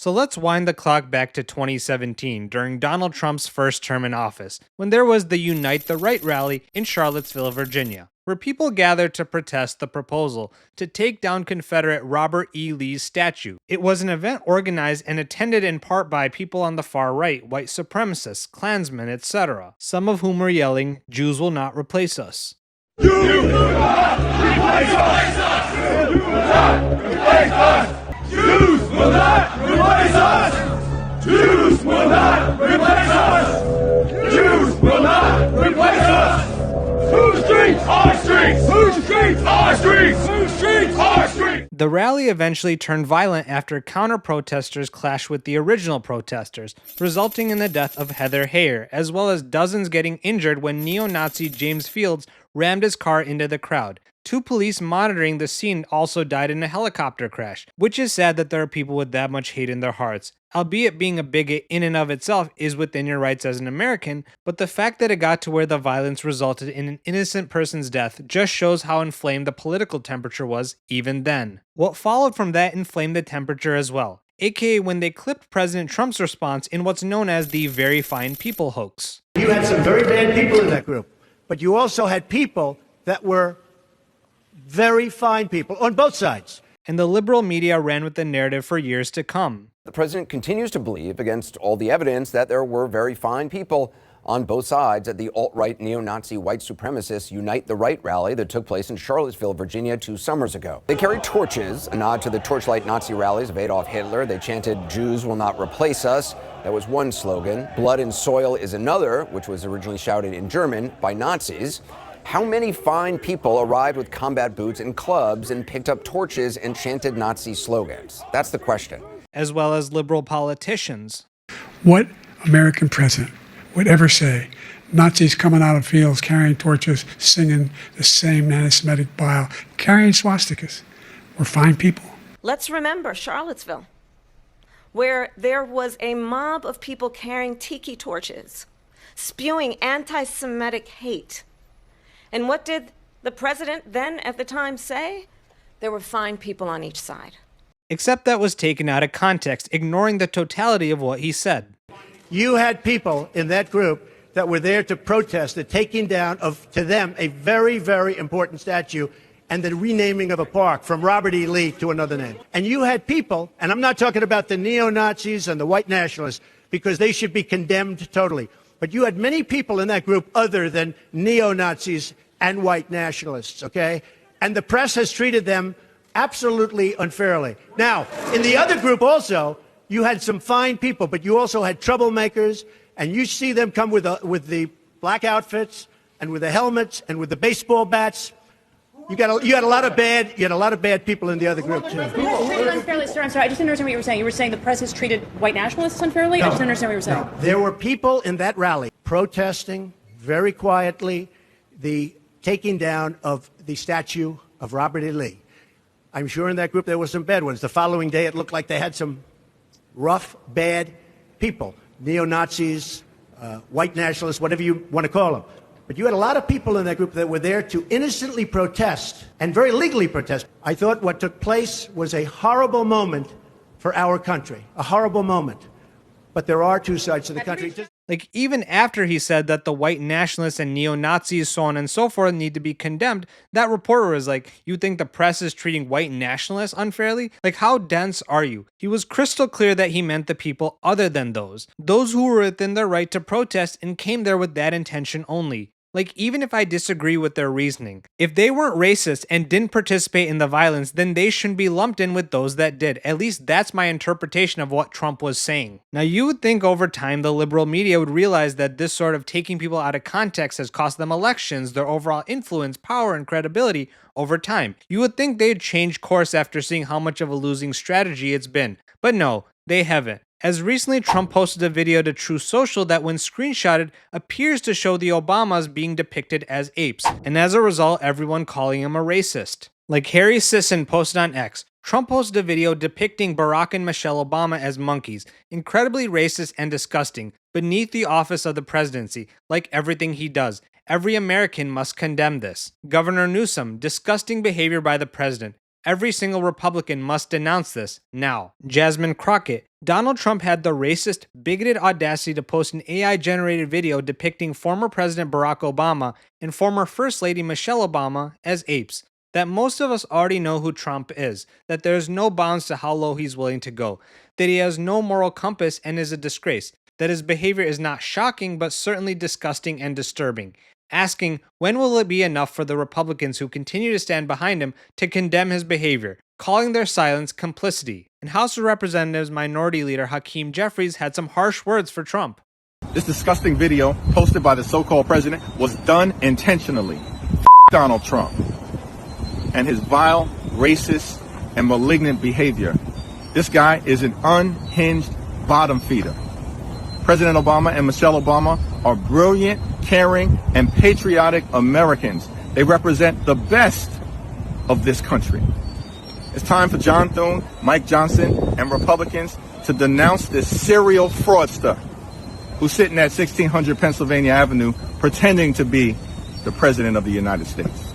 So let's wind the clock back to 2017 during Donald Trump's first term in office, when there was the Unite the Right rally in Charlottesville, Virginia, where people gathered to protest the proposal to take down Confederate Robert E. Lee's statue. It was an event organized and attended in part by people on the far right, white supremacists, Klansmen, etc., some of whom were yelling, "Jews will not replace us." You will not replace us! You will not replace us! Jews will not replace us! Jews will not replace us! Jews will not replace us! Whose streets? Our streets! Whose streets? Our streets! Whose streets? Our streets! The rally eventually turned violent after counter-protesters clashed with the original protesters, resulting in the death of Heather Heyer, as well as dozens getting injured when neo-Nazi James Fields rammed his car into the crowd. 2 police monitoring the scene also died in a helicopter crash, which is sad that there are people with that much hate in their hearts. Albeit being a bigot in and of itself is within your rights as an American, but the fact that it got to where the violence resulted in an innocent person's death just shows how inflamed the political temperature was even then. What followed from that inflamed the temperature as well, aka when they clipped President Trump's response in what's known as the Very Fine People hoax. You had some very bad people in that group, but you also had people that were very fine people on both sides. And the liberal media ran with the narrative for years to come. The president continues to believe, against all the evidence, that there were very fine people on both sides at the alt-right neo-Nazi white supremacist Unite the Right rally that took place in Charlottesville, Virginia 2 summers ago. They carried torches, a nod to the torchlight Nazi rallies of Adolf Hitler. They chanted, "Jews will not replace us." That was one slogan. "Blood and soil" is another, which was originally shouted in German by Nazis. How many fine people arrived with combat boots and clubs and picked up torches and chanted Nazi slogans? That's the question. As well as liberal politicians. What American president would ever say Nazis coming out of fields carrying torches, singing the same anti-Semitic bile, carrying swastikas were fine people? Let's remember Charlottesville, where there was a mob of people carrying tiki torches, spewing anti-Semitic hate. And what did the president then at the time say? There were fine people on each side. Except that was taken out of context, ignoring the totality of what he said. You had people in that group that were there to protest the taking down of, to them, a very, very important statue and the renaming of a park from Robert E. Lee to another name. And you had people, and I'm not talking about the neo-Nazis and the white nationalists, because they should be condemned totally. But you had many people in that group other than neo-Nazis and white nationalists, okay? And the press has treated them absolutely unfairly. Now, in the other group also, you had some fine people, but you also had troublemakers, and you see them come with the black outfits and with the helmets and with the baseball bats. You had a lot of bad people in the other group too. Treated unfairly, sir. I'm sorry, I just didn't understand what you were saying. You were saying the press has treated white nationalists unfairly? No, I just didn't understand what you were saying. No. There were people in that rally protesting very quietly the taking down of the statue of Robert E. Lee. I'm sure in that group there were some bad ones. The following day it looked like they had some rough, bad people, neo-Nazis, white nationalists, whatever you want to call them. But you had a lot of people in that group that were there to innocently protest and very legally protest. I thought what took place was a horrible moment for our country, a horrible moment. But there are two sides to the country. Like, even after he said that the white nationalists and neo-Nazis, so on and so forth, need to be condemned, that reporter was like, you think the press is treating white nationalists unfairly? Like, how dense are you? He was crystal clear that he meant the people other than those who were within their right to protest and came there with that intention only. Like, even if I disagree with their reasoning, if they weren't racist and didn't participate in the violence, then they shouldn't be lumped in with those that did. At least that's my interpretation of what Trump was saying. Now, you would think over time the liberal media would realize that this sort of taking people out of context has cost them elections, their overall influence, power, and credibility over time. You would think they'd change course after seeing how much of a losing strategy it's been. But no, they haven't. As recently, Trump posted a video to Truth Social that, when screenshotted, appears to show the Obamas being depicted as apes, and as a result, everyone calling him a racist. Like Harry Sisson posted on X, Trump posted a video depicting Barack and Michelle Obama as monkeys, incredibly racist and disgusting, beneath the office of the presidency, like everything he does. Every American must condemn this. Governor Newsom, disgusting behavior by the president. Every single Republican must denounce this now. Jasmine Crockett. Donald Trump had the racist, bigoted audacity to post an AI-generated video depicting former President Barack Obama and former First Lady Michelle Obama as apes. That most of us already know who Trump is, that there is no bounds to how low he's willing to go, that he has no moral compass and is a disgrace, that his behavior is not shocking but certainly disgusting and disturbing. Asking, when will it be enough for the Republicans who continue to stand behind him to condemn his behavior, calling their silence complicity. And House of Representatives Minority Leader Hakeem Jeffries had some harsh words for Trump. This disgusting video posted by the so-called president was done intentionally. Donald Trump and his vile, racist, and malignant behavior. This guy is an unhinged bottom feeder. President Obama and Michelle Obama are brilliant, caring, and patriotic Americans. They represent the best of this country. It's time for John Thune, Mike Johnson, and Republicans to denounce this serial fraudster who's sitting at 1600 Pennsylvania Avenue pretending to be the President of the United States.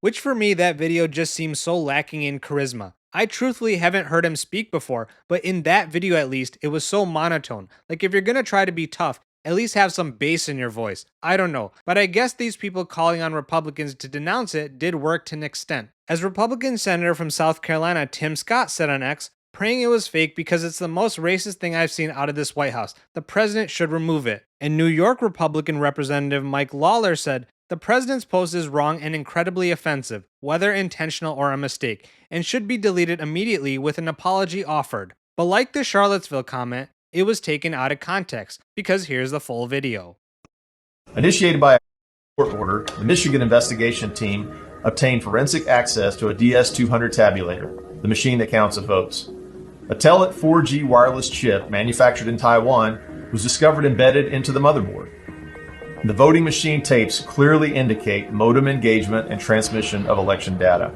Which for me, that video just seems so lacking in charisma. I truthfully haven't heard him speak before, but in that video at least, it was so monotone. Like if you're gonna try to be tough, at least have some bass in your voice. I don't know, but I guess these people calling on Republicans to denounce it did work to an extent. As Republican Senator from South Carolina Tim Scott said on X, praying it was fake because it's the most racist thing I've seen out of this White House. The president should remove it. And New York Republican Representative Mike Lawler said, the president's post is wrong and incredibly offensive, whether intentional or a mistake, and should be deleted immediately with an apology offered. But like the Charlottesville comment, it was taken out of context, because here's the full video. Initiated by a court order, the Michigan investigation team obtained forensic access to a DS-200 tabulator, the machine that counts the votes. A Telit 4G wireless chip manufactured in Taiwan was discovered embedded into the motherboard. The voting machine tapes clearly indicate modem engagement and transmission of election data.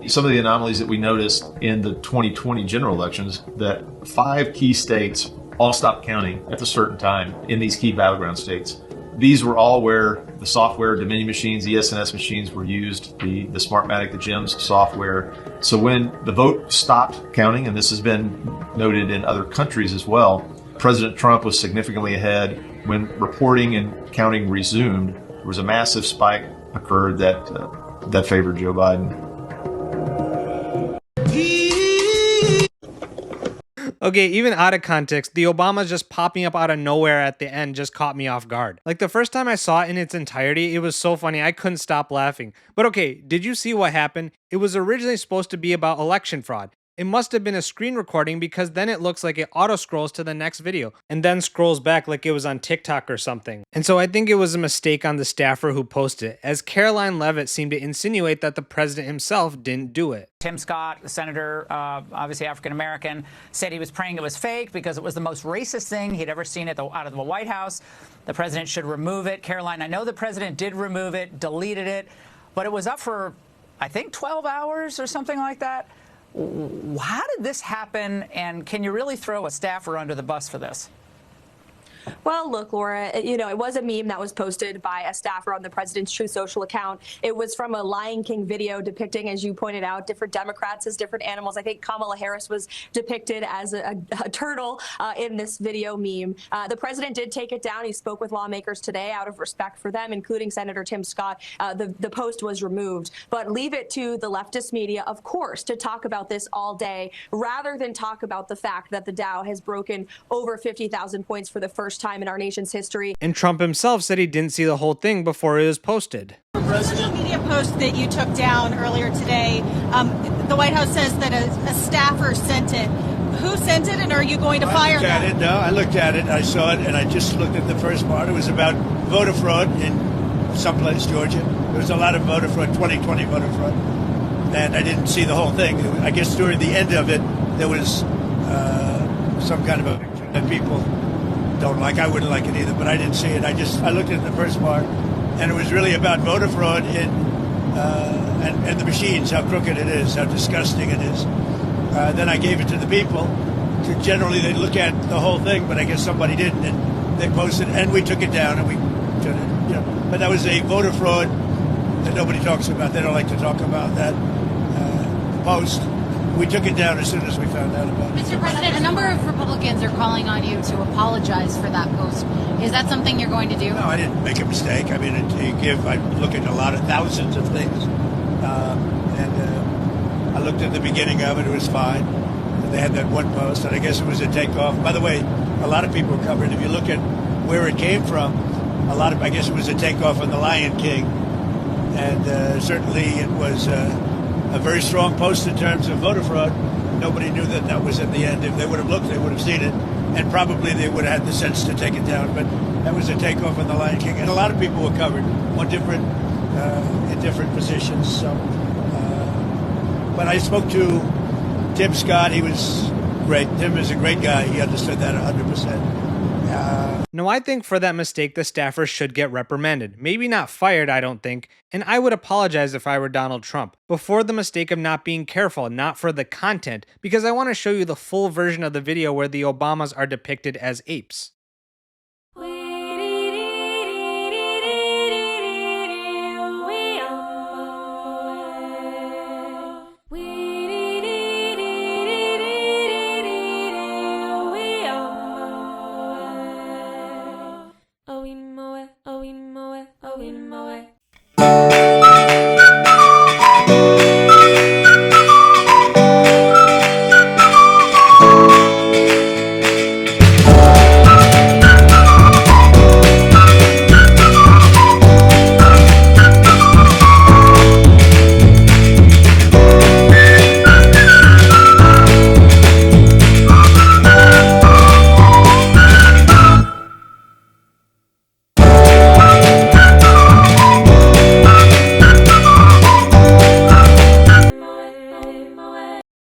Some of the anomalies that we noticed in the 2020 general elections, that 5 key states all stopped counting at a certain time in these key battleground states. These were all where the software, Dominion machines, ES&S machines were used, the Smartmatic, the GEMS software. So when the vote stopped counting, and this has been noted in other countries as well, President Trump was significantly ahead. When reporting and counting resumed, there was a massive spike occurred that favored Joe Biden. Okay, even out of context, the Obamas just popping up out of nowhere at the end just caught me off guard. Like the first time I saw it in its entirety, it was so funny, I couldn't stop laughing. But okay, did you see what happened? It was originally supposed to be about election fraud. It must have been a screen recording because then it looks like it auto-scrolls to the next video and then scrolls back like it was on TikTok or something. And so I think it was a mistake on the staffer who posted it, as Caroline Leavitt seemed to insinuate that the president himself didn't do it. Tim Scott, the senator, obviously African-American, said he was praying it was fake because it was the most racist thing he'd ever seen out of the White House. The president should remove it. Caroline, I know the president did remove it, deleted it, but it was up for, I think, 12 hours or something like that. How did this happen, and can you really throw a staffer under the bus for this? Well, look, Laura, it was a meme that was posted by a staffer on the president's Truth Social account. It was from a Lion King video depicting, as you pointed out, different Democrats as different animals. I think Kamala Harris was depicted as a turtle in this video meme. The president did take it down. He spoke with lawmakers today out of respect for them, including Senator Tim Scott. The post was removed. But leave it to the leftist media, of course, to talk about this all day, rather than talk about the fact that the Dow has broken over 50,000 points for the first time in our nation's history. And Trump himself said he didn't see the whole thing before it was posted. Social media post that you took down earlier today, the White House says that a staffer sent it. Who sent it, and are you going to fire them? I looked at it, I saw it, and I just looked at the first part. It was about voter fraud in someplace, Georgia. There was a lot of voter fraud, 2020 voter fraud, and I didn't see the whole thing. I guess during the end of it, there was some kind of a picture that people don't like. I wouldn't like it either, but I didn't see it. I looked at the first part, and it was really about voter fraud and the machines, how crooked it is, how disgusting it is. Then I gave it to the people. Generally, they look at the whole thing, but I guess somebody didn't, and they posted, and we took it down, and we, but that was a voter fraud that nobody talks about. They don't like to talk about that post. We took it down as soon as we found out about it. Mr. President, a number of Republicans are calling on you to apologize for that post. Is that something you're going to do? No, I didn't make a mistake. I mean, I look at a lot of thousands of things, and I looked at the beginning of it. It was fine. And they had that one post, and I guess it was a takeoff. By the way, a lot of people covered. If you look at where it came from, I guess it was a takeoff on the Lion King, and certainly it was a very strong post in terms of voter fraud. Nobody knew that was at the end. If they would have looked, they would have seen it, and probably they would have had the sense to take it down. But that was a takeoff on the Lion King, and a lot of people were covered on in different positions. So, but I spoke to Tim Scott. He was great. Tim is a great guy. He understood that 100%. No, I think for that mistake, the staffer should get reprimanded. Maybe not fired, I don't think. And I would apologize if I were Donald Trump. But for the mistake of not being careful, not for the content, because I want to show you the full version of the video where the Obamas are depicted as apes.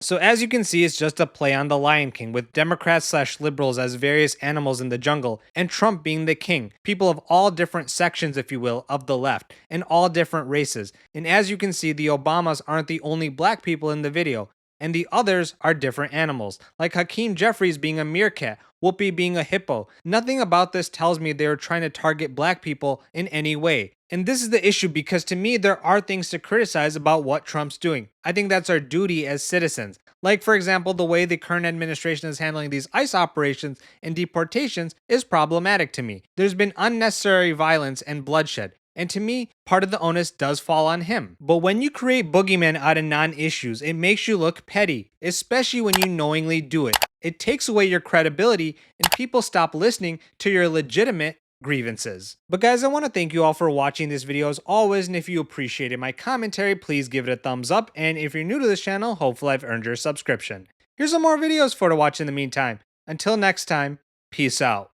So as you can see, it's just a play on the Lion King, with Democrats/liberals as various animals in the jungle, and Trump being the king. People of all different sections, if you will, of the left, and all different races. And as you can see, the Obamas aren't the only black people in the video, and the others are different animals, like Hakeem Jeffries being a meerkat, Whoopi being a hippo. Nothing about this tells me they were trying to target black people in any way. And this is the issue, because to me, there are things to criticize about what Trump's doing. I think that's our duty as citizens. Like, for example, the way the current administration is handling these ICE operations and deportations is problematic to me. There's been unnecessary violence and bloodshed. And to me, part of the onus does fall on him. But when you create boogeymen out of non-issues, it makes you look petty, especially when you knowingly do it. It takes away your credibility, and people stop listening to your legitimate grievances. But guys, I want to thank you all for watching this video as always, and if you appreciated my commentary, please give it a thumbs up, and if you're new to this channel, hopefully I've earned your subscription. Here's some more videos for to watch in the meantime. Until next time, peace out.